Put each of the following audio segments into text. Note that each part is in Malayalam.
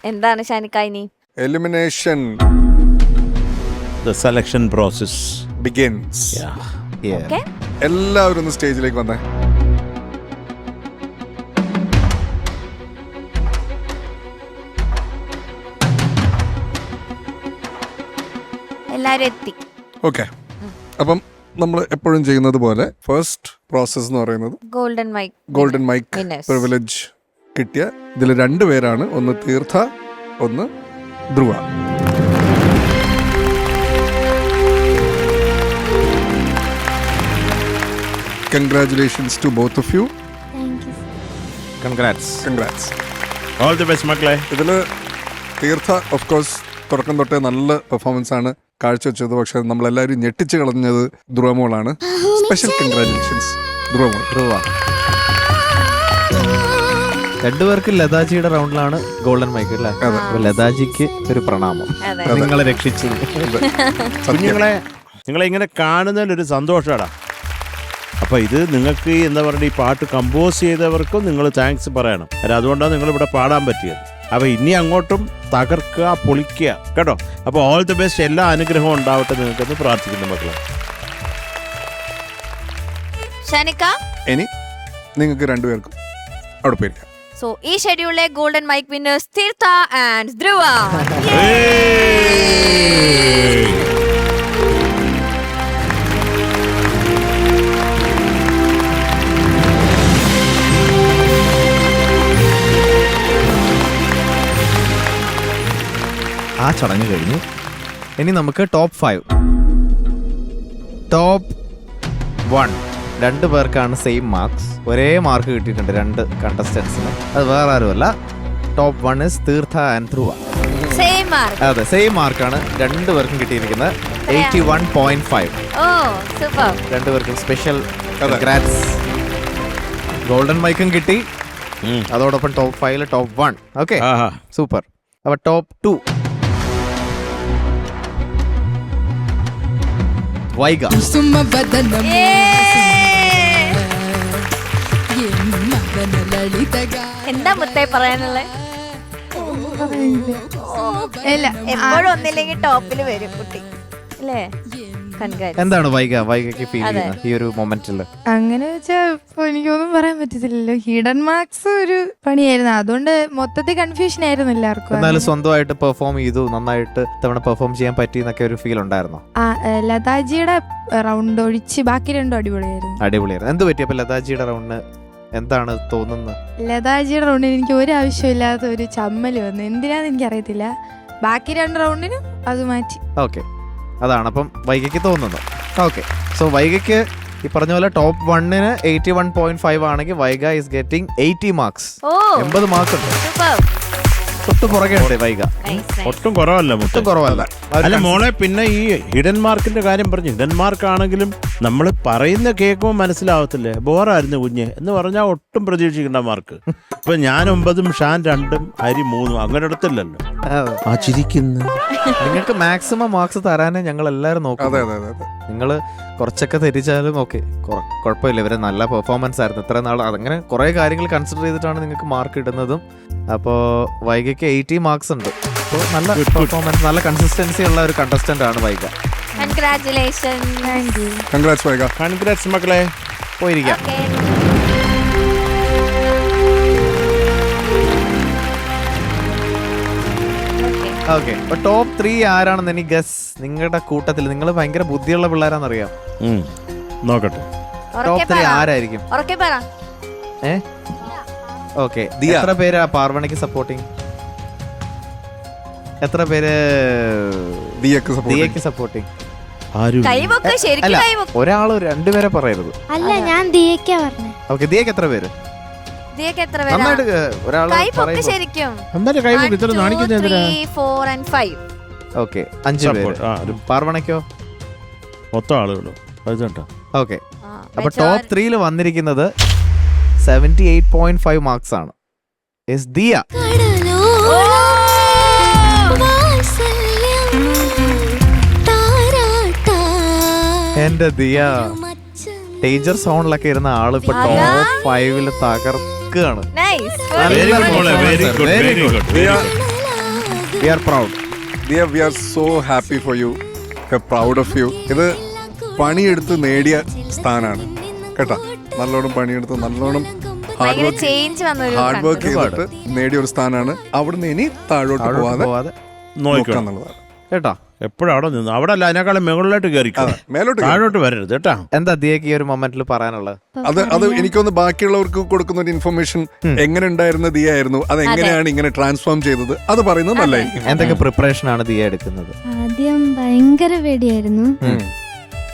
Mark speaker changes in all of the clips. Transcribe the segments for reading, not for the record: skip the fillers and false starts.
Speaker 1: എന്താണ് ഷാനിക്ക ഇനി?
Speaker 2: Elimination.
Speaker 3: The selection process
Speaker 2: begins.
Speaker 1: Okay.
Speaker 2: എല്ലാവരും ഒന്ന് സ്റ്റേജിലേക്ക് വന്നേ.
Speaker 1: എല്ലാരും എത്തി.
Speaker 2: ഓക്കെ, അപ്പം നമ്മൾ എപ്പോഴും ചെയ്യുന്നത് പോലെ ഫസ്റ്റ് പ്രോസസ് എന്ന് പറയുന്നത് ഗോൾഡൻ മൈക്ക് പ്രിവിലേജ് കിട്ടിയ ഇതിൽ 2 പേരാണ്. ഒന്ന് തീർത്ഥ, ഒന്ന് ധ്രുവ. Congratulations to both of you.
Speaker 4: Thank you.
Speaker 2: Congrats.
Speaker 3: all the best മക്കളെ.
Speaker 2: ഇതിൽ തീർത്ഥ ഓഫ് കോഴ്സ് തുടക്കം തൊട്ടേ നല്ല പെർഫോമൻസ് ആണ് കാഴ്ചവെച്ചത്. പക്ഷെ നമ്മളെല്ലാവരും ഞെട്ടിച്ച് കളഞ്ഞത് ധ്രുവമോളാണ്. സ്പെഷ്യൽ കൺഗ്രാറ്റുലേഷൻസ് ധ്രുവ.
Speaker 5: രണ്ടുപേർക്ക് ലതാജിയുടെ റൗണ്ടിലാണ് ഗോൾഡൻ മൈക്ക് അല്ലേ? ലതാജിക്ക് ഒരു പ്രണാമം, നിങ്ങളെ രക്ഷിച്ചു.
Speaker 3: നിങ്ങളെ ഇങ്ങനെ കാണുന്നതിലൊരു സന്തോഷമാടാ. അപ്പൊ ഇത് നിങ്ങൾക്ക് എന്താ പറയുക, ഈ പാട്ട് കമ്പോസ് ചെയ്തവർക്കും നിങ്ങൾ താങ്ക്സ് പറയണം. അതുകൊണ്ടാണ് നിങ്ങളിവിടെ പാടാൻ പറ്റിയത്. അപ്പൊ ഇനി അങ്ങോട്ടും തകർക്കുക, പൊളിക്കുക കേട്ടോ. അപ്പൊ ഓൾ ദി ബെസ്റ്റ്, എല്ലാ അനുഗ്രഹവും ഉണ്ടാവട്ടെ നിങ്ങൾക്കെന്ന് പ്രാർത്ഥിക്കുന്നു മക്കളെ.
Speaker 1: ഷാനിക്ക,
Speaker 2: ഇനി നിങ്ങൾക്ക് 2 പേർക്കും അവിടെ പോയിരിക്കാം.
Speaker 1: സോ ഈ ഷെഡ്യൂളിലെ golden mic winners Theertha and Dhruva.
Speaker 5: ആ ചടങ്ങ് കഴിഞ്ഞു. ഇനി നമുക്ക് ടോപ്പ് 5. ടോപ്പ് 1 2 പേർക്കാണ് സെയിം മാർക്സ്. ഒരേ മാർക്ക് കിട്ടിയിട്ടുണ്ട് 2 കണ്ടസ്റ്റൻസിന്. അത് വേറെ ആരുമല്ല, ടോപ്പ് 1 is തീർത്ഥ ആൻഡ് ധ്രുവ. അതെ, സെയിം മാർക്കാണ് 2 പേർക്കും കിട്ടിയിരിക്കുന്നത്. 81.5.
Speaker 1: സൂപ്പർ.
Speaker 5: 2 പേർക്കും സ്പെഷ്യൽ കൺഗ്രാറ്റ്സ്. ഗോൾഡൻ മൈക്കും കിട്ടി. അതോടൊപ്പം ടോപ്പ് 5 ടോപ്പ് 1. Okay, super. അപ്പൊ ടോപ്പ് 2 വൈഗ.
Speaker 1: എന്താ മുത്തേ പറയാനുള്ളത്? എപ്പോഴും ഒന്നില്ലെങ്കിൽ ടോപ്പിൽ വരും കുട്ടി അല്ലേ?
Speaker 5: എന്താണ് വൈഗയ്ക്ക് ഫീൽ ചെയ്യുന്നത് ഈ ഒരു മൊമെന്റിൽ?
Speaker 4: അങ്ങനെ വെച്ചാ എനിക്കൊന്നും പറയാൻ പറ്റത്തില്ലല്ലോ. ഹിഡൻ മാർക്സ് ഒരു പണിയായിരുന്നു, അതുകൊണ്ട് മൊത്തത്തിൽ കൺഫ്യൂഷൻ ആയിരുന്നു എല്ലാവർക്കും.
Speaker 5: എന്നാലും സ്വന്തമായിട്ട് പെർഫോം ചെയ്തു, നന്നായിട്ട് തവണ പെർഫോം ചെയ്യാൻ പറ്റി എന്നൊക്കെ ഒരു ഫീൽ ഉണ്ടായിരുന്നോ?
Speaker 4: ലതാജിയുടെ റൗണ്ട് ഒഴിച്ച് ബാക്കി 2
Speaker 5: അടിപൊളിയായിരുന്നു. എന്ത് പറ്റി അപ്പൊ ലതാജിയുടെ റൗണ്ടിന്? എന്താണ് തോന്നുന്നത്?
Speaker 4: ലതാജിയുടെ റൗണ്ടിന് എനിക്ക് ഒരു ആവശ്യമില്ലാത്ത ഒരു ചമ്മല് വന്നു. എന്തിനാന്ന് എനിക്കറിയത്തില്ല. ബാക്കി 2 റൗണ്ടിനും അത് മാറ്റി.
Speaker 5: ഓക്കെ, അതാണ് അപ്പം വൈഗയ്ക്ക് തോന്നുന്നത്. ഓക്കെ, സോ വൈഗയ്ക്ക് ഈ പറഞ്ഞ പോലെ ടോപ്പ് 1 81.5 ആണെങ്കിൽ Vaiga is getting 80 marks. 80 mark ഉണ്ട്. തൊട്ട് പുറകെ ഉണ്ട് വൈഗ.
Speaker 3: ഒട്ടും കുറവല്ല,
Speaker 5: ഒട്ടും കുറവല്ല.
Speaker 3: അല്ല മോളെ, പിന്നെ ഈ ഹിഡൻ മാർക്കിന്റെ കാര്യം പറഞ്ഞു. ഹിഡൻ മാർക്ക് ആണെങ്കിലും നമ്മൾ പറയുന്ന കേൾക്കുമ്പോൾ മനസ്സിലാവത്തില്ലേ, ബോറായിരുന്നു കുഞ്ഞ് എന്ന് പറഞ്ഞാൽ ഒട്ടും പ്രതീക്ഷിക്കേണ്ട മാർക്ക്. ഇപ്പൊ ഞാൻ 9, ഷാൻ 2, ഹരി 3 അങ്ങനെ എടുത്തില്ലല്ലോ. ആ ചിരിക്കുന്നു.
Speaker 5: നിങ്ങൾക്ക് മാക്സിമം മാർക്സ് തരാനേ ഞങ്ങൾ എല്ലാവരും നോക്കും. നിങ്ങൾ കുറച്ചൊക്കെ തെറ്റിച്ചാലും ഓക്കെ, കുഴപ്പമില്ല. ഇവരെ നല്ല പെർഫോമൻസ് ആയിരുന്നു ഇത്ര നാൾ. അങ്ങനെ കുറെ കാര്യങ്ങൾ കൺസിഡർ ചെയ്തിട്ടാണ് നിങ്ങൾക്ക് മാർക്ക് ഇടുന്നതും. അപ്പോൾ വൈഗയ്ക്ക് 80 മാർക്സ് ഉണ്ട്. അപ്പോൾ നല്ല പെർഫോമൻസ്, നല്ല കൺസിസ്റ്റൻസി ഉള്ള ഒരു കണ്ടസ്റ്റന്റ് ആണ് വൈഗ.
Speaker 3: കൺഗ്രാറ്റ്സ് മക്കളെ.
Speaker 5: പോയിരിക്കാം. ഓക്കെ, അപ്പൊ ടോപ്പ് 3 ആരാണെന്ന് എനിക്ക് ഗസ്. നിങ്ങളുടെ കൂട്ടത്തിൽ നിങ്ങൾ ഭയങ്കര ബുദ്ധിയുള്ള പിള്ളേരാന്നറിയാം.
Speaker 3: നോക്കട്ടെ,
Speaker 5: ടോപ്പ് 3 ആരായിരിക്കും? ഓക്കെ, എത്ര പേര് പാർവണിക്ക് സപ്പോർട്ടിങ്? എത്ര പേര് ദിയക്ക് സപ്പോർട്ടിങ്?
Speaker 1: അല്ല,
Speaker 5: ഒരാള് 2 പേരെ പറയരുത്.
Speaker 4: അല്ല, ഞാൻ ദിയക്കാ പറഞ്ഞേ.
Speaker 5: ഓക്കെ, ദിയക്ക് എത്ര പേര്? നന്നായിട്ട് ഒരാള് ഓക്കെ, 5 പേര്. പാർവണയ്ക്കോ?
Speaker 3: മൊത്തം ആളുകളോ?
Speaker 5: ഓക്കെ, അപ്പൊ ടോപ്പ് 3 വന്നിരിക്കുന്നത് 78.5 മാർക്സ് ആണ്. ദിയ. എന്റെ ദിയ ഡേഞ്ചർ സോണിലൊക്കെ ഇരുന്ന ആള് ഇപ്പൊ ടോപ്പ് 5 തകർക്കാണ്. We are proud.
Speaker 2: Dear, we are so happy for you. We are proud of you. ഇത് പണിയെടുത്ത് നേടിയ സ്ഥാനാണ് കേട്ടാ. നല്ലോണം പണിയെടുത്ത് നല്ലോണം
Speaker 1: ചേഞ്ച്
Speaker 2: ഹാർഡ് വർക്ക് ചെയ്തിട്ട് നേടിയ ഒരു സ്ഥാനാണ്. അവിടുന്ന് ഇനി താഴോട്ട് പോവാതെ നോക്കുക എന്നുള്ളതാണ്
Speaker 3: കേട്ടാ. എപ്പോഴും അവിടെ നിന്ന് അവിടെ അല്ല, അതിനേക്കാളും മുകളിലോട്ട് കയറി
Speaker 2: മേലോട്ട്
Speaker 3: താഴോട്ട് വരരുത് കേട്ടാ.
Speaker 5: എന്താ ദിയക്ക് ഈ ഒരു മൊമെന്റിൽ പറയാനുള്ളത്?
Speaker 2: അത് എനിക്കൊന്ന് ബാക്കിയുള്ളവർക്ക് കൊടുക്കുന്ന ഒരു ഇൻഫർമേഷൻ എങ്ങനെ ഉണ്ടായിരുന്ന ദിയ ആയിരുന്നു, അത് എങ്ങനെയാണ് ഇങ്ങനെ ട്രാൻസ്ഫോം ചെയ്തത്, അത് പറയുന്നത് നല്ലതായിരിക്കും.
Speaker 5: എന്തൊക്കെ പ്രിപ്പറേഷൻ ആണ് ദിയ എടുക്കുന്നത്?
Speaker 6: ആദ്യം ഭയങ്കര പേടിയായിരുന്നു.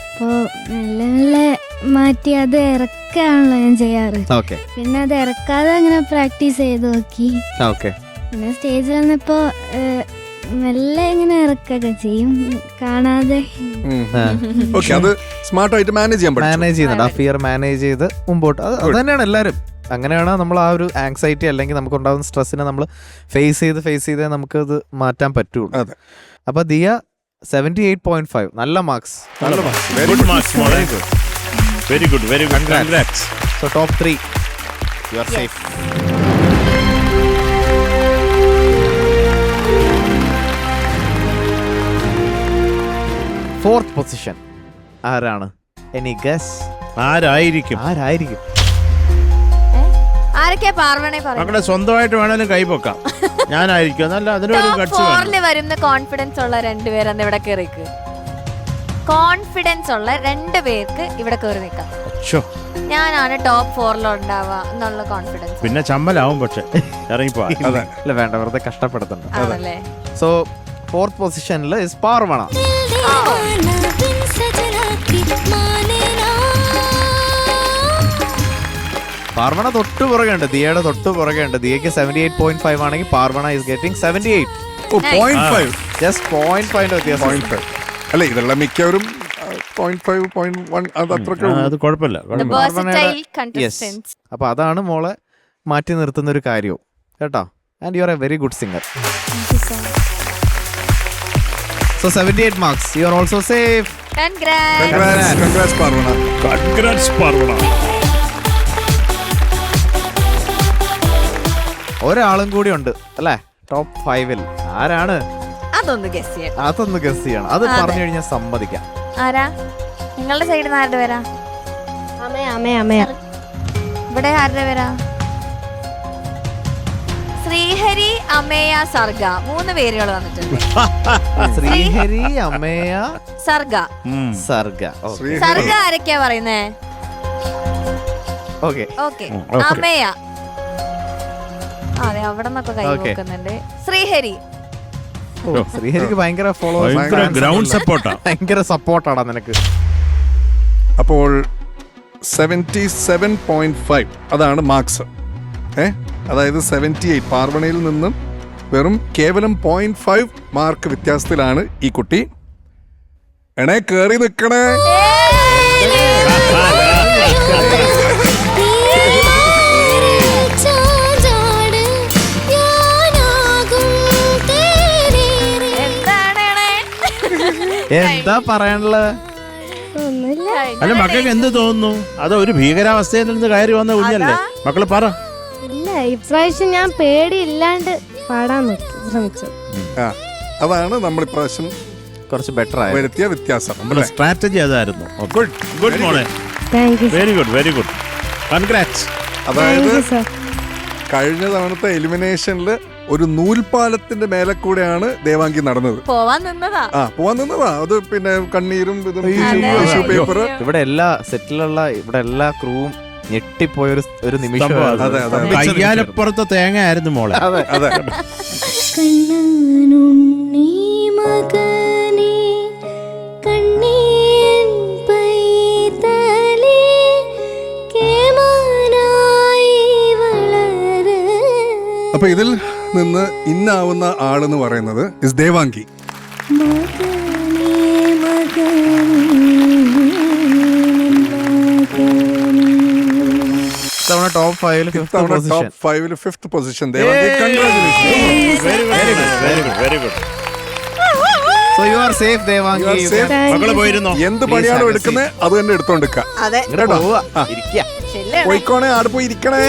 Speaker 6: അപ്പോ മെല്ലെ മെല്ലെ മാറ്റി അത് ഇറക്കാണല്ലോ ഞാൻ ചെയ്യാറ്.
Speaker 5: ഓക്കെ
Speaker 6: പിന്നെ അത് ഇറക്കാതെ അങ്ങനെ പ്രാക്ടീസ് ചെയ്ത് നോക്കി.
Speaker 5: ഓക്കെ.
Speaker 6: പിന്നെ സ്റ്റേജിൽ വന്നപ്പോ മെല്ലെ ഇങ്ങനെ ഇറക്കൊക്കെ ചെയ്യും, കാണാതെ.
Speaker 2: ഓക്കെ, അത് സ്മാർട്ടായിട്ട് മാനേജ് ചെയ്യാൻ പറ്റും.
Speaker 5: മാനേജ് ചെയ്യുന്നുണ്ട്, ആ ഫിയർ മാനേജ് ചെയ്ത് മുമ്പോട്ട്. അത് തന്നെയാണ് എല്ലാവരും. അങ്ങനെയാണ് നമ്മൾ ആ ഒരു ആങ്സൈറ്റി അല്ലെങ്കിൽ നമുക്ക് ഉണ്ടാകുന്ന സ്ട്രെസ്സിനെ നമ്മൾ ഫേസ് ചെയ്ത് നമുക്കത് മാറ്റാൻ പറ്റുള്ളൂ. അപ്പൊ ദിയ 78.5 നല്ല marks.
Speaker 3: Very good.
Speaker 5: So top 3 you are safe. Fourth position ആരാണ്? Any guess?
Speaker 3: ആരായിരിക്കും?
Speaker 1: ആരൊക്കെയാ പാർവണേ
Speaker 3: മക്കളെ സ്വന്തമായിട്ട് വേണേലും കൈപൊക്കാം. ഞാനായിരിക്കും നല്ല അതിനൊരു
Speaker 1: ഫോറില് വരുന്ന കോൺഫിഡൻസ് ഉള്ള രണ്ടുപേരെന്ന് ഇവിടെ കയറിക്ക്. കോൺഫിഡൻസ് ഉള്ള 2 പേർക്ക് ഇവിടെ കയറി നിൽക്കാം. ഞാനാണ് ടോപ്പ് 4 ഉണ്ടാവുക എന്നുള്ള കോൺഫിഡൻസ്.
Speaker 3: പിന്നെ ചമ്മലാവും പക്ഷെ ഇറങ്ങിപ്പോ.
Speaker 5: അല്ല വേണ്ട, വെറുതെ കഷ്ടപ്പെടുത്തണ്ട.
Speaker 1: ആണല്ലേ.
Speaker 5: സോ ഫോർത്ത് പൊസിഷനിൽ ഇസ് പാർവണ. പാർവണ തൊട്ട് പുറകെയുണ്ട്, ദിയയുടെ തൊട്ട് പുറകെയുണ്ട്. ദിയക്ക് 78.5 ആണെങ്കിൽ പാർവണ ഇസ് ഗെറ്റിംഗ് 78. ജസ്റ്റ് 0.5 വ്യത്യാസം.
Speaker 2: അല്ല ഇതെല്ലാം മിക്കവരും 0.5 0.1 അത് അത്രയ്ക്ക്.
Speaker 3: അത് കുഴപ്പമില്ല.
Speaker 5: അപ്പൊ അതാണ് മോളെ മാറ്റി നിർത്തുന്ന ഒരു കാര്യവും കേട്ടോ. And you are A very good singer. So 78 marks. You are also safe.
Speaker 2: Congrats Parvana.
Speaker 3: Congrats Parvana.
Speaker 5: ഒരാളും കൂടി ഉണ്ട് അല്ലേ ടോപ്പ് 5-ൽ. ആരാണ്?
Speaker 1: അതൊന്ന് ഗസ്
Speaker 5: ചെയ്യണം. അത് പറഞ്ഞു കഴിഞ്ഞാൽ സമ്മതിക്കാം.
Speaker 1: ആരാ നിങ്ങളുടെ സൈഡിൽ നിന്ന് ആരുടെ പേരാ? ഇവിടെ ആരുടെ പേരാ? ശ്രീഹരി, അമേയ, സർഗ 3 പേരുകൾ വന്നിട്ടുണ്ട്.
Speaker 5: ശ്രീഹരി, അമേയ,
Speaker 1: സർഗ.
Speaker 5: സർഗ
Speaker 1: ആരൊക്കെയാ പറയുന്നേ?
Speaker 5: ഓക്കെ.
Speaker 1: അമേയ അതെ അവിടെ നിന്നൊക്കെ കൈ നോക്കുന്നുണ്ട്.
Speaker 5: ശ്രീഹരിക്ക് ഭയങ്കര ഫോളോവേഴ്സ്,
Speaker 3: ഗ്രൗണ്ട് സപ്പോർട്ടാ,
Speaker 5: ഭയങ്കര സപ്പോർട്ടാടാ നിനക്ക്.
Speaker 2: അപ്പോൾ 77.5 അതാണ് മാർക്സ്. അതായത് 78 പാർവണയിൽ നിന്നും കേവലം 0.5 മാർക്ക് വ്യത്യാസത്തിലാണ് ഈ കുട്ടി. കേറി നിക്കണേ.
Speaker 5: എന്താ പറയാനുള്ളത്?
Speaker 3: അല്ല മക്കൾക്ക് എന്ത് തോന്നുന്നു? അത് ഒരു ഭീകരാവസ്ഥയിൽ നിന്ന് കയറി വന്ന കുഞ്ഞല്ലേ. മക്കള് പറ.
Speaker 6: ഇല്ല, ഇപ്രാവശ്യം ഞാൻ പേടിയില്ലാണ്ട് പാടാൻ ശ്രമിച്ചു.
Speaker 2: അതാണ് നമ്മൾ ഇപ്രാവശ്യം
Speaker 5: കുറച്ച് ബെറ്റർ
Speaker 2: വരുത്തിയ വ്യത്യാസം.
Speaker 3: നമ്മുടെ സ്ട്രാറ്റജി അതായിരുന്നു. ഗുഡ് മോളെ. Very good. കൺഗ്രാറ്റ്സ്.
Speaker 2: അതായത് കഴിഞ്ഞ തവണത്തെ എലിമിനേഷനിൽ ഒരു നൂൽപാലത്തിന്റെ മേലെ കൂടെയാണ് ദേവാംഗി നടന്നത്.
Speaker 1: പോവാൻ നിന്നതാ.
Speaker 2: അത് പിന്നെ കണ്ണീരും ടിഷ്യൂ പേപ്പർ.
Speaker 5: ഇവിടെ എല്ലാ സെറ്റിലുള്ള ഇവിടെ എല്ലാ ക്രൂവും ഞെട്ടിപ്പോയ ഒരു നിമിഷം.
Speaker 3: കയ്യാലപ്പുറത്തെ തേങ്ങ ആയിരുന്നു മോളെ.
Speaker 2: അതെ. അപ്പൊ ഇതിൽ നിന്ന് ഇന്നാവുന്ന ആളെന്ന് പറയുന്നത് ഇസ് ദേവാംഗി.
Speaker 5: ടോപ്പ് 5-ൽ
Speaker 2: 5th position Devangi.
Speaker 3: Very good.
Speaker 5: So you are safe Devangi.
Speaker 3: മക്കള് പോയിരുന്നോ?
Speaker 2: എന്ത് പണിയാണോ എടുക്കുന്നത് അത് തന്നെ എടുത്തോണ്ടിരിക്കുക. പോയിക്കോണേ, ആടെ പോയി ഇരിക്കണേ.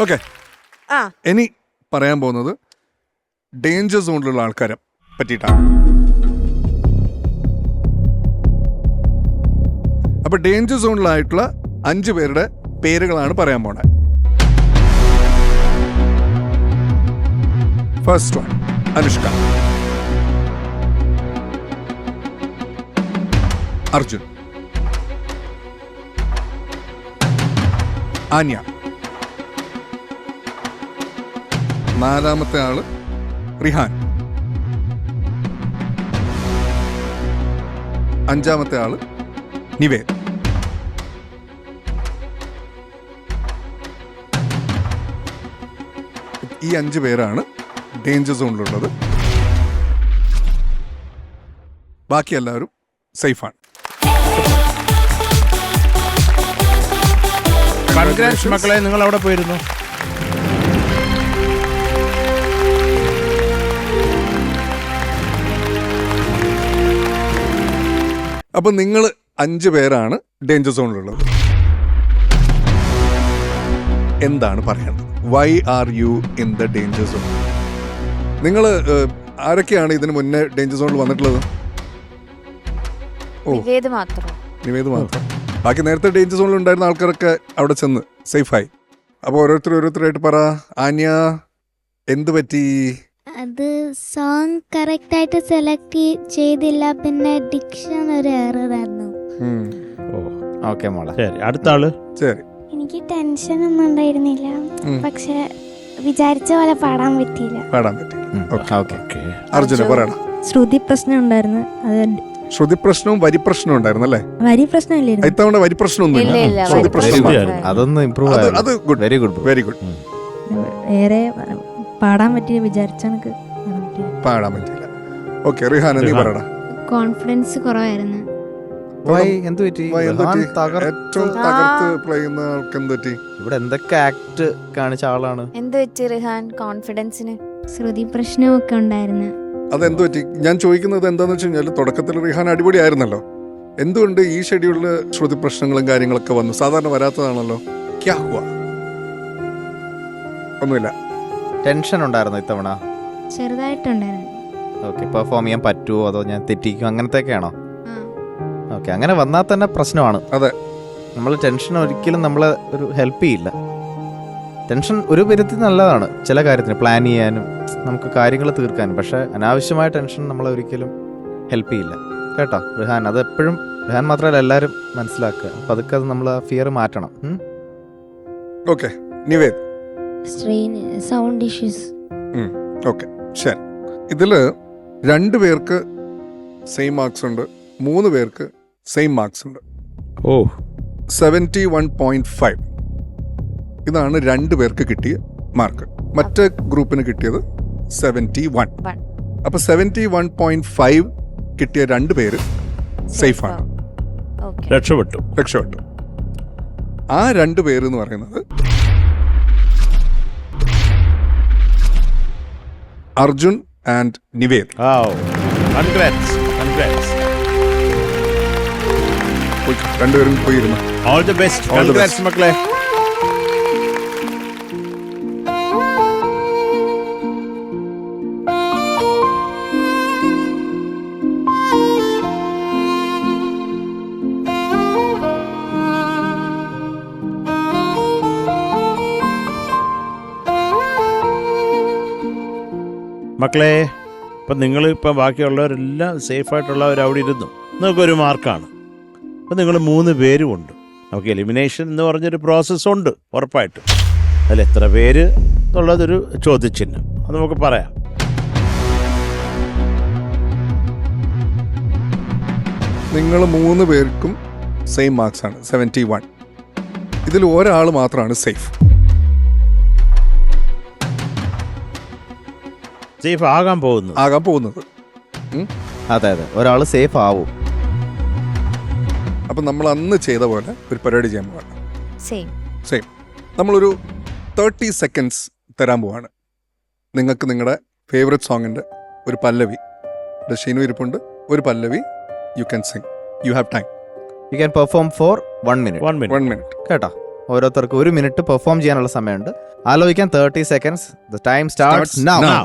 Speaker 2: ഓക്കെ,
Speaker 1: ആ
Speaker 2: ഇനി പറയാൻ പോകുന്നത് ഡേഞ്ചർ സോണിലുള്ള ആൾക്കാരെ പറ്റിയിട്ടാണ്. അപ്പൊ ഡേഞ്ചർ സോണിലായിട്ടുള്ള 5 പേരുടെ പേരുകളാണ് പറയാൻ പോണേ. ഫസ്റ്റ് വൺ അനുഷ്ക, അർജുൻ, ആന്യ, നാലാമത്തെ ആള് റിഹാൻ, അഞ്ചാമത്തെ ആള് നിവേദ്, ഈ 5 പേരാണ് ഡേഞ്ചർ സോണിലുള്ളത്. ബാക്കി എല്ലാവരും സേഫാണ്.
Speaker 3: കൺഗ്രാറ്റ്സ് മക്കളെ, നിങ്ങൾ അവിടെ പോയിരുന്നു.
Speaker 2: അപ്പൊ നിങ്ങൾ 5 പേരാണ് ഡേഞ്ചർ സോണിലുള്ളത്. എന്താണ് പറയേണ്ടത്? Why are you in the danger zone? നിങ്ങൾ ആരൊക്കെയാണ് ഇതിന് മുന്നേ ഡേഞ്ചർ സോണിൽ വന്നിട്ടുള്ളത്?
Speaker 1: നിവേദ് മാത്രം.
Speaker 2: നിവേദ് മാത്രം. ബാക്കി നേരത്തെ ഡേഞ്ചർ സോണിൽ ഉണ്ടായിരുന്ന ആൾക്കാരൊക്കെ അവിടെ ചെന്ന് സേഫായി. അപ്പോൾ ഓരോരുത്തരായിട്ട് പറ. ആന്യ, എന്ത് പറ്റി?
Speaker 6: അത് സോങ് കറക്റ്റ് ആയിട്ട് സെലക്ട് ചെയ്തില്ല, പിന്നെ ഡിക്ഷൻ ഒരു എററായിരുന്നു.
Speaker 5: ഓക്കെ മോളെ.
Speaker 3: ശരി, അടുത്ത ആള്.
Speaker 2: ശരി,
Speaker 6: എനിക്ക് ടെൻഷൻ ഒന്നും ഉണ്ടായിരുന്നില്ല, പക്ഷെ വിചാരിച്ച പോലെ പാടാൻ പറ്റിയില്ല.
Speaker 2: പാടാൻ പറ്റി.
Speaker 3: ഓക്കെ.
Speaker 2: അർജുന പറയണം.
Speaker 7: ശ്രുതി പ്രശ്നം ഉണ്ടായിരുന്നു. അത്
Speaker 2: ശ്രുതി പ്രശ്നവും വരി പ്രശ്നവും ഉണ്ടായിരുന്നല്ലേ?
Speaker 7: വരി പ്രശ്നം ഇല്ലായിരുന്നു.
Speaker 2: ഇത്തവണ വരി പ്രശ്നമൊന്നുമില്ല.
Speaker 1: ഇല്ല,
Speaker 2: ശ്രുതി
Speaker 1: വരി
Speaker 2: പ്രശ്നം
Speaker 3: പ്രശ്നം.
Speaker 5: അതൊന്ന് ഇമ്പ്രൂവ് ആയി.
Speaker 2: അത് good,
Speaker 5: very good.
Speaker 2: Very good.
Speaker 7: വേറെ പാടാൻ പറ്റിയ വിചാരിച്ച എനിക്ക്
Speaker 2: പാടാൻ പറ്റില്ല. ഓക്കെ, റിഹാൻ നീ പറയടാ.
Speaker 6: കോൺഫിഡൻസ് കുറവായിരുന്നു.
Speaker 5: എന്ത് പറ്റി?
Speaker 2: വൈ, എന്ത് പറ്റി?
Speaker 5: തകർ-
Speaker 2: ഏറ്റവും തകർത്ത് പ്ലേ ചെയ്യുന്ന ആൾക്ക് എന്ത് പറ്റി?
Speaker 5: ഇവിടെ എന്തൊക്കെ ആക്ട് കാണിച്ച ആളാണ്.
Speaker 1: എന്ത് വെച്ച് റിഹാൻ കോൺഫിഡൻസിന്?
Speaker 6: ശ്രുതി പ്രശ്നമൊക്കെ ഉണ്ടായിരുന്നു.
Speaker 2: അതെന്ത് പറ്റി? ഞാൻ ചോദിക്കുന്നത് എന്താന്ന് വെച്ച് കഴിഞ്ഞാൽ തുടക്കത്തിൽ റിഹാൻ അടിപൊളി ആയിരുന്നല്ലോ. എന്തുകൊണ്ട് ഈ ഷെഡ്യൂളിൽ ശ്രുതി പ്രശ്നങ്ങളും കാര്യങ്ങളൊക്കെ വന്നു? സാധാരണ വരാത്തതാണല്ലോ. ക്യാ ഹുവാ? ഒന്നുമില്ല.
Speaker 5: ടെൻഷൻ ഉണ്ടായിരുന്നു ഇത്തവണ.
Speaker 6: ചെറുതായിട്ടുണ്ടായിരുന്നു.
Speaker 5: ഓക്കെ, പെർഫോം ചെയ്യാൻ പറ്റുമോ അതോ ഞാൻ തെറ്റിക്കും അങ്ങനത്തെയൊക്കെയാണോ? ഓക്കെ, അങ്ങനെ വന്നാൽ തന്നെ പ്രശ്നമാണ്.
Speaker 2: അതെ,
Speaker 5: നമ്മൾ ടെൻഷൻ ഒരിക്കലും നമ്മളെ ഒരു ഹെൽപ്പ് ചെയ്യില്ല. ടെൻഷൻ ഒരു വിധത്തിൽ നല്ലതാണ് ചില കാര്യത്തിന്, പ്ലാൻ ചെയ്യാനും നമുക്ക് കാര്യങ്ങൾ തീർക്കാനും. പക്ഷെ അനാവശ്യമായ ടെൻഷൻ നമ്മളെ ഒരിക്കലും ഹെൽപ്പ് ചെയ്യില്ല കേട്ടോ റിഹാൻ. അത് എപ്പോഴും റിഹാൻ മാത്രമല്ല എല്ലാവരും മനസ്സിലാക്കുക. അപ്പം അതൊക്കെ അത് നമ്മൾ ആ ഫിയർ മാറ്റണം.
Speaker 2: Okay. Nived.
Speaker 6: Sound issues.
Speaker 2: Okay, ശരി. ഇതില് 2 പേർക്ക് സെയിം മാർക്സ് ഉണ്ട്, 3 പേർക്ക് സെയിം മാർക്സ് ഉണ്ട്. 71.5. ഇതാണ് 2 പേർക്ക് കിട്ടിയ മാർക്ക്. മറ്റേ ഗ്രൂപ്പിന് കിട്ടിയത് 71. അപ്പൊ 71.5 കിട്ടിയ 2 പേര് സേഫാണ്,
Speaker 3: രക്ഷപ്പെട്ടു.
Speaker 2: ആ 2 പേര് എന്ന് പറയുന്നത് അർജുൻ ആൻഡ് നിവേദ്. രണ്ടുപേരും പോയിരുന്നു.
Speaker 3: All the best. കൺഗ്രാറ്റ്സ് മക്കളെ. മക്കളെ, ഇപ്പം നിങ്ങളിപ്പോൾ ബാക്കിയുള്ളവരെല്ലാം സേഫായിട്ടുള്ളവർ അവിടെ ഇരുന്നു. നിങ്ങൾക്കൊരു മാർക്കാണ്. അപ്പം നിങ്ങൾ 3 പേരും ഉണ്ട്. നമുക്ക് എലിമിനേഷൻ എന്ന് പറഞ്ഞൊരു പ്രോസസ്സുണ്ട് ഉറപ്പായിട്ടും. അതിൽ എത്ര പേര് എന്നുള്ളതൊരു ചോദ്യചിഹ്നം. അത് നമുക്ക് പറയാം.
Speaker 2: നിങ്ങൾ 3 പേർക്കും സെയിം മാർക്സ് ആണ്, 71. ഇതിൽ ഒരാൾ മാത്രമാണ് സേഫ്.
Speaker 3: സേഫ് ആകാൻ പോകുന്നത്.
Speaker 5: അതെ, ഒരാൾ സേഫ് ആവും.
Speaker 2: അപ്പം നമ്മൾ അന്ന് ചെയ്ത പോലെ ഒരു പരിപാടി ചെയ്യാൻ പോവാണ്.
Speaker 1: സെയിം.
Speaker 2: നമ്മളൊരു 30 സെക്കൻഡ്സ് തരാൻ പോവാണ്. നിങ്ങൾക്ക് നിങ്ങളുടെ ഫേവറേറ്റ് സോങ്ങിൻ്റെ ഒരു പല്ലവി, ഷീനു ഇരിപ്പുണ്ട്, ഒരു pallavi you can sing. You have time.
Speaker 5: You can perform for 1 minute.
Speaker 3: 1 minute.
Speaker 5: കേട്ടോ? ഓരോരുത്തർക്ക് 1 മിനിറ്റ് പെർഫോം ചെയ്യാനുള്ള സമയമുണ്ട്. ആലോചിക്കാൻ 30 seconds. The time starts now.
Speaker 3: Now.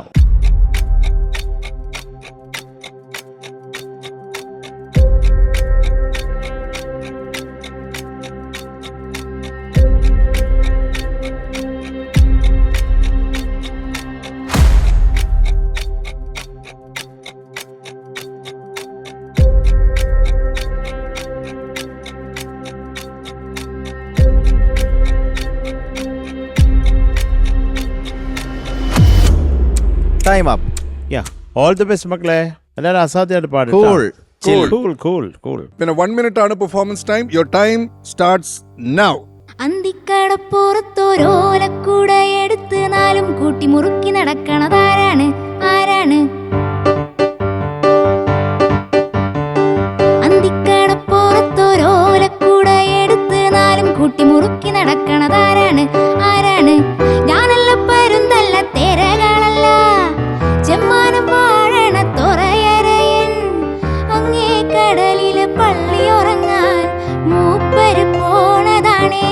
Speaker 5: Time up.
Speaker 3: Yeah. All the best, മക്കളെ. എല്ലാവരും അസാധ്യമായിട്ട് പാടും.
Speaker 5: Cool.
Speaker 3: Cool.
Speaker 2: പിന്നെ 1 minute ആണ് performance time. Your time starts now.
Speaker 6: അന്തിക്കടപ്പുറത്തൊരോലക്കൂട എടുത്ത് നാലും കൂട്ടി മുറുക്കി നടക്കണതാരാണ്? ആരാണ്? അന്തിക്കടപ്പുറത്തൊരോലക്കൂട എടുത്ത് നാലും കൂട്ടി മുറുക്കി നടക്കണതാരാണ്? ആരാണ്? ഞാനല്ല പരുന്തല്ല തെരകളല്ല ചെമ്മാനം വാഴണ തുറയരയൻ അങ്ങേ കടലിലെ പള്ളി ഉറങ്ങാൻ മൂപ്പര് പോണതാണേ.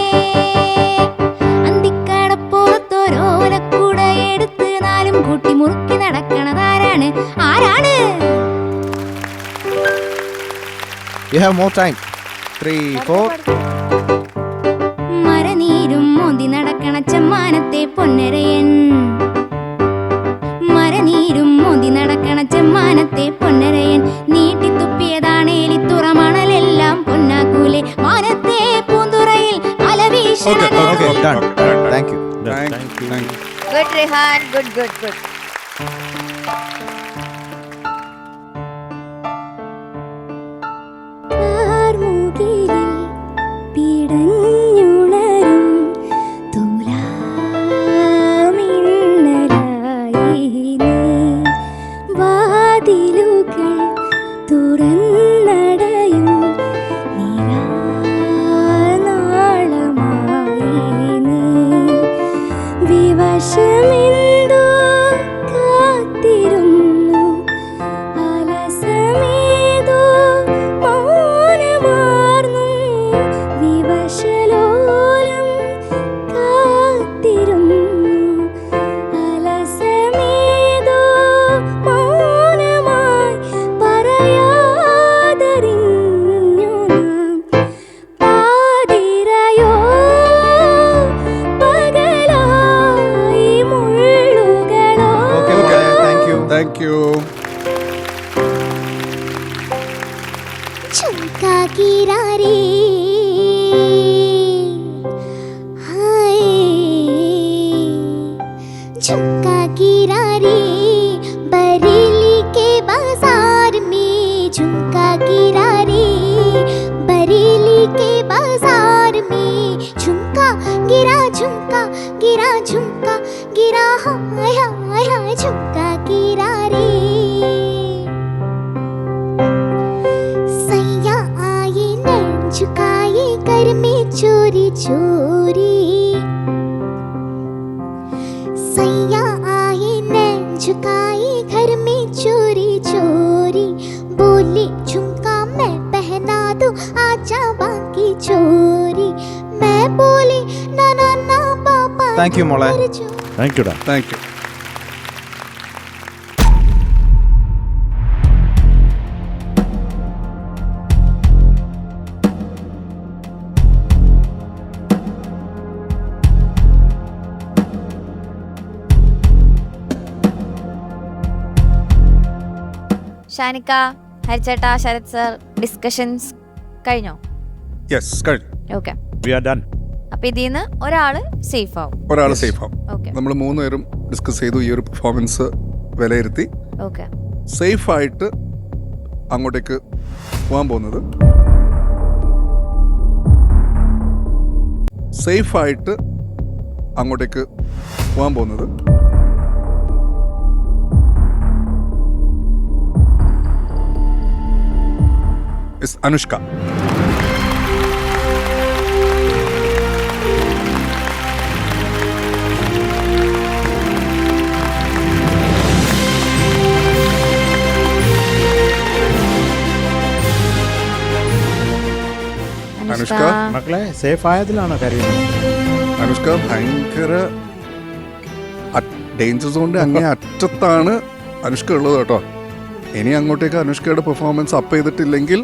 Speaker 6: അന്തിക്കടപ്പുറത്തൊരോലക്കൂട എടുത്ത് നാലും കൂട്ടി മുറുക്കി നടക്കണതാരാണ്? ആരാണ്?
Speaker 5: You have more time. 3, 4.
Speaker 6: മരനീരും മോന്തി നടക്കണ ചെമ്മാനത്തെ പൊന്നരയൻ. മരനീരും മോന്തി നടക്കണ ചെമ്മാനത്തെ പൊന്നരയൻ. നീട്ടിത്തുപ്പിയതാണേലി തുറമണലെല്ലാം പൊന്നാക്കൂലെ മാനത്തെ പൂന്തുറയിൽ അലവീശണ.
Speaker 5: Okay, done. Thank you.
Speaker 3: Thank you.
Speaker 1: Good Rihan, good.
Speaker 6: കാർമുകിലിൽ പിടഞ്ഞുണരും തുലാമിന്നലായി നീ. വാതിലുകൾ തുറന്നടയും നിലാനാളമായി നീ. വിവശമെന്തോ കാത്തിരുന്നു അലസമേതോ മൗനമാർന്നു. വിവശലോലം കാത്തിരുന്നു അലസമേതോ മൗനമായി പറയാതറിഞ്ഞു നാം. പാതിരയോ പകലായി മുള്ളുകളോ.
Speaker 5: Okay. Thank you.
Speaker 2: Thank you.
Speaker 6: झुमका गिरा रे हाय. झुमका गिरा रे बरेली के बाजार में. झुमका गिरा रे बरेली के बाजार में. झुमका गिरा झुमका गिरा झुमका गिरा हाय हाय हाय. झुमका गिरा रे सैया आए नैन झुकाए कर में चोरी चोरी. सैया आए नैन झुकाए घर में चोरी चोरी. बोली झुमका मैं पहना दूं आजा बाकी चोरी. मैं बोली ना ना ना पापा.
Speaker 5: Thank you, മോളെ.
Speaker 3: Thank you, da.
Speaker 2: Thank you.
Speaker 1: Shanikka, ഹരിച്ചേട്ടാ, ശരത് സർ, ഡിസ്കഷൻസ് കഴിഞ്ഞോ?
Speaker 2: യെസ്, കഴിഞ്ഞു.
Speaker 1: ഓക്കെ.
Speaker 3: We are done.
Speaker 1: അപ്പൊ ഇതിന്ന് ഒരാള് സേഫ് ആവും.
Speaker 2: ഒരാൾ സേഫ് ആവും.
Speaker 1: ഓക്കെ.
Speaker 2: നമ്മൾ 3 പേരും ഡിസ്കസ് ചെയ്തു. ഈ ഒരു പെർഫോമൻസ് വിലയിരുത്തി
Speaker 1: ഓക്കെ.
Speaker 2: സേഫ് ആയിട്ട് അങ്ങോട്ടേക്ക് പോകാൻ പോകുന്നത് അനുഷ്ക. അനുഷ്ക
Speaker 3: മക്കളെ സേഫ് ആയതിലാണോ കരയുന്നത്?
Speaker 2: അനുഷ്ക ഭയങ്കര ഡേഞ്ചർ സോണിന്റെ അങ്ങേ അറ്റത്താണ് അനുഷ്ക ഉള്ളത് കേട്ടോ. ഇനി അങ്ങോട്ടേക്ക് അനുഷ്കയുടെ പെർഫോമൻസ് അപ്പ് ചെയ്തിട്ടില്ലെങ്കിൽ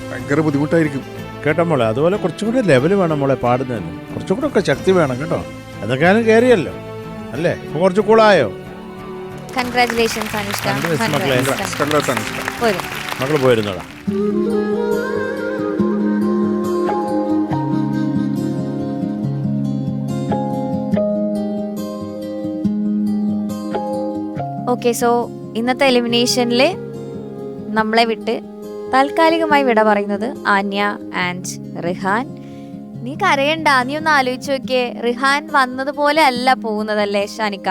Speaker 2: ഭയങ്കര ബുദ്ധിമുട്ടായിരിക്കും
Speaker 3: കേട്ടോ മോളെ. അതുപോലെ കുറച്ചും കൂടെ ലെവൽ വേണം മോളെ പാടുന്നതിന്, കുറച്ചും കൂടെ ഒക്കെ ശക്തി വേണം കേട്ടോ. എന്തൊക്കെയാലും കയറിയല്ലോ അല്ലേ, ഇപ്പൊ കുറച്ച് കൂളായോ?
Speaker 1: കൺഗ്രാറ്റുലേഷൻസ് അനുഷ്ക.
Speaker 3: മക്കളെ.
Speaker 2: കൺഗ്രാറ്റ്സ് അനുഷ്ക.
Speaker 1: പോരും.
Speaker 3: മക്കള് പോയിരുന്നോടാ.
Speaker 1: ഓക്കെ, സോ ഇന്നത്തെ എലിമിനേഷനിൽ നമ്മളെ വിട്ട് താൽക്കാലികമായി വിട പറയുന്നത് ആന്യ ആൻഡ് റിഹാൻ. നീ കരയണ്ട, നീ ഒന്ന് ആലോചിച്ച് നോക്കിയേ. റിഹാൻ വന്നതുപോലെ അല്ല പോകുന്നതല്ലേ ഷാനിക്ക.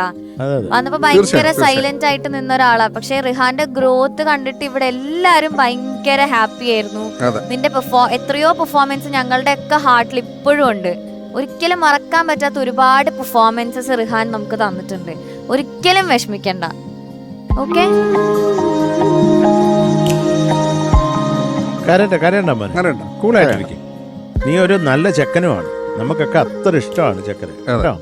Speaker 1: വന്നപ്പോ ഭയങ്കര സൈലന്റ് ആയിട്ട് നിന്ന ഒരാളാ, പക്ഷെ റിഹാന്റെ ഗ്രോത്ത് കണ്ടിട്ട് ഇവിടെ എല്ലാരും ഭയങ്കര ഹാപ്പി ആയിരുന്നു. നിന്റെ എത്രയോ പെർഫോമൻസ് ഞങ്ങളുടെ ഒക്കെ ഹാർട്ടിൽ ഇപ്പോഴും ഉണ്ട്. ഒരിക്കലും മറക്കാൻ പറ്റാത്ത ഒരുപാട് പെർഫോമൻസസ് റിഹാൻ നമുക്ക് തന്നിട്ടുണ്ട്. ഒരിക്കലും വിഷമിക്കണ്ട. ഓക്കെ,
Speaker 3: കരയണ്ട മോനെ, കൂളായിട്ടിരിക്കും. നീ ഒരു നല്ല ചെക്കനുമാണ്, നമുക്കൊക്കെ അത്ര ഇഷ്ടമാണ് ചെക്കന് കേട്ടോ.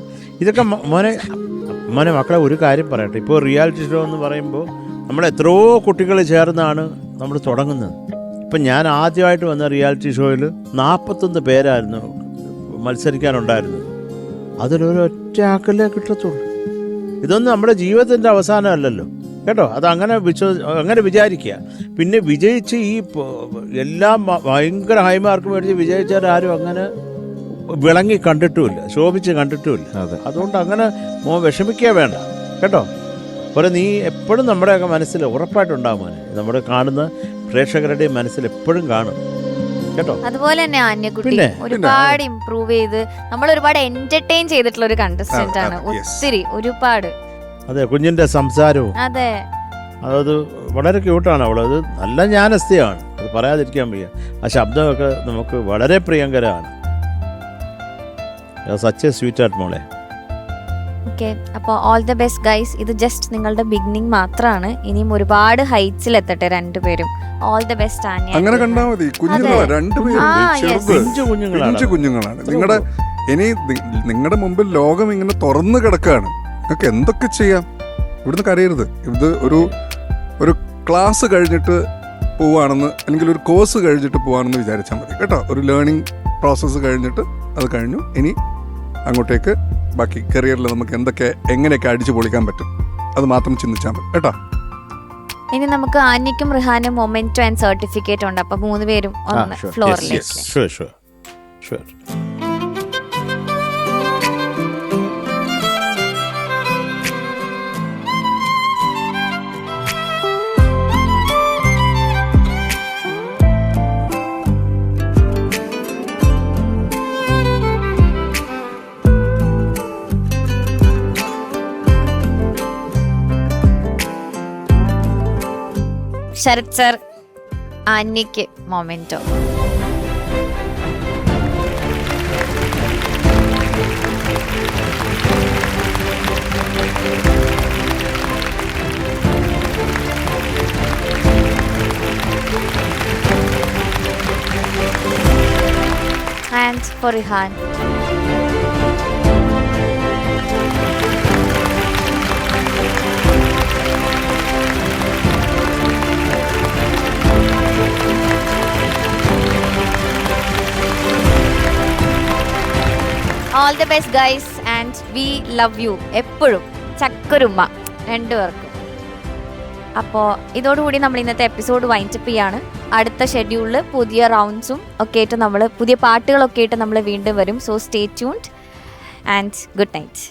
Speaker 3: ഇതൊക്കെ മോനെ മക്കളെ ഒരു കാര്യം പറയട്ടെ. ഇപ്പോൾ റിയാലിറ്റി ഷോ എന്ന് പറയുമ്പോൾ നമ്മൾ എത്രയോ കുട്ടികൾ ചേർന്നാണ് നമ്മൾ തുടങ്ങുന്നത്. ഇപ്പം ഞാൻ ആദ്യമായിട്ട് വന്ന റിയാലിറ്റി ഷോയിൽ 41 പേരായിരുന്നു മത്സരിക്കാനുണ്ടായിരുന്നത്. അതിലൊരൊറ്റ ആക്കല്ലേ കിട്ടത്തുള്ളൂ. ഇതൊന്നും നമ്മുടെ ജീവിതത്തിൻ്റെ അവസാനമല്ലല്ലോ കേട്ടോ. അതങ്ങനെ അങ്ങനെ വിചാരിക്കുക. പിന്നെ വിജയിച്ച് ഈ എല്ലാം ഭയങ്കര ഹൈമാർക്ക് മേടിച്ച് വിജയിച്ചാലും അങ്ങനെ വിളങ്ങി കണ്ടിട്ടുമില്ല, ശോഭിച്ച് കണ്ടിട്ടുമില്ല. അതുകൊണ്ട് അങ്ങനെ വിഷമിക്കുക വേണ്ട കേട്ടോ. പോലെ നീ എപ്പോഴും നമ്മുടെയൊക്കെ മനസ്സിൽ ഉറപ്പായിട്ടുണ്ടാകും. നമ്മുടെ കാണുന്ന പ്രേക്ഷകരുടെ മനസ്സിൽ എപ്പോഴും കാണും കേട്ടോ.
Speaker 1: അതുപോലെ തന്നെ ആന്യക്കുട്ടി ഒരുപാട് ഇംപ്രൂവ് ചെയ്ത് നമ്മൾ ഒരുപാട് എന്റർടൈൻ ചെയ്തിട്ടുള്ള ഒരു കണ്ടസ്റ്റന്റ് ആണ്. ഒത്തിരി ഒരുപാട്.
Speaker 3: അതെ, കുഞ്ഞിന്റെ സംസാരവും
Speaker 1: അതെ,
Speaker 3: അത് വളരെ ക്യൂട്ടാണ് അവളത്. നല്ല ജ്ഞാനസ്ഥയാണ്, അത് പറയാതിരിക്കാൻ വയ്യ. ആ ശബ്ദമൊക്കെ നമുക്ക് വളരെ പ്രിയങ്കരമാണ്. സച്ച് എ സ്വീറ്റ് ആർട്ട് മോളെ.
Speaker 1: ഓക്കെ, അപ്പോൾ ഓൾ ദ ബെസ്റ്റ് ഗൈസ്. ഇത് ജസ്റ്റ് നിങ്ങളുടെ ബിഗിനിങ് മാത്രമാണ്. ഇനിയും ഒരുപാട് ഹൈറ്റ്സിൽ എത്തട്ടെ രണ്ടുപേരും. All the best Anya.
Speaker 2: അങ്ങനെ കണ്ടാ മതി. കുഞ്ഞുങ്ങളാണ് രണ്ടുപേരും, കുഞ്ഞുങ്ങളാണ്. നിങ്ങളുടെ മുമ്പിൽ ലോകം ഇങ്ങനെ തുറന്നു കിടക്കാണ്. നിങ്ങൾക്ക് എന്തൊക്കെ ചെയ്യാം. ഇവിടുന്ന് കരയരുത്. ഇത് ഒരു ക്ലാസ് കഴിഞ്ഞിട്ട് പോവാണെന്ന്, അല്ലെങ്കിൽ ഒരു കോഴ്സ് കഴിഞ്ഞിട്ട് പോവാണെന്ന് വിചാരിച്ചാൽ മതി കേട്ടോ. ഒരു ലേണിംഗ് പ്രോസസ്സ് കഴിഞ്ഞിട്ട് അത് കഴിഞ്ഞു. ഇനി അങ്ങോട്ടേക്ക് ബാക്കി കരിയറിൽ നമുക്ക് എങ്ങനെയൊക്കെ അടിച്ചു പൊളിക്കാൻ പറ്റും അത് മാത്രം ചിന്തിച്ചാൽ മതി കേട്ടോ.
Speaker 1: ഇനി നമുക്ക് ആന്യക്കും റിഹാനും മൊമെന്റോ ആൻഡ് സർട്ടിഫിക്കറ്റ് ഉണ്ട്. അപ്പൊ 3 പേരും ഒന്ന് ഫ്ലോറിലേക്ക്. Sarath sir, ആന്യക്ക് memento. And for Rihan. All the best guys and we love you. എപ്പോഴും ചക്കരുമ്മ രണ്ടുപേർക്കും. അപ്പോൾ ഇതോടുകൂടി നമ്മൾ ഇന്നത്തെ എപ്പിസോഡ് വൈൻഡപ്പ് ചെയ്യാണ്. അടുത്ത ഷെഡ്യൂളിൽ പുതിയ റൗണ്ട്സും ഒക്കെ ആയിട്ട് നമ്മൾ പുതിയ പാട്ടുകളൊക്കെ ആയിട്ട് നമ്മൾ വീണ്ടും വരും. So stay tuned and good night.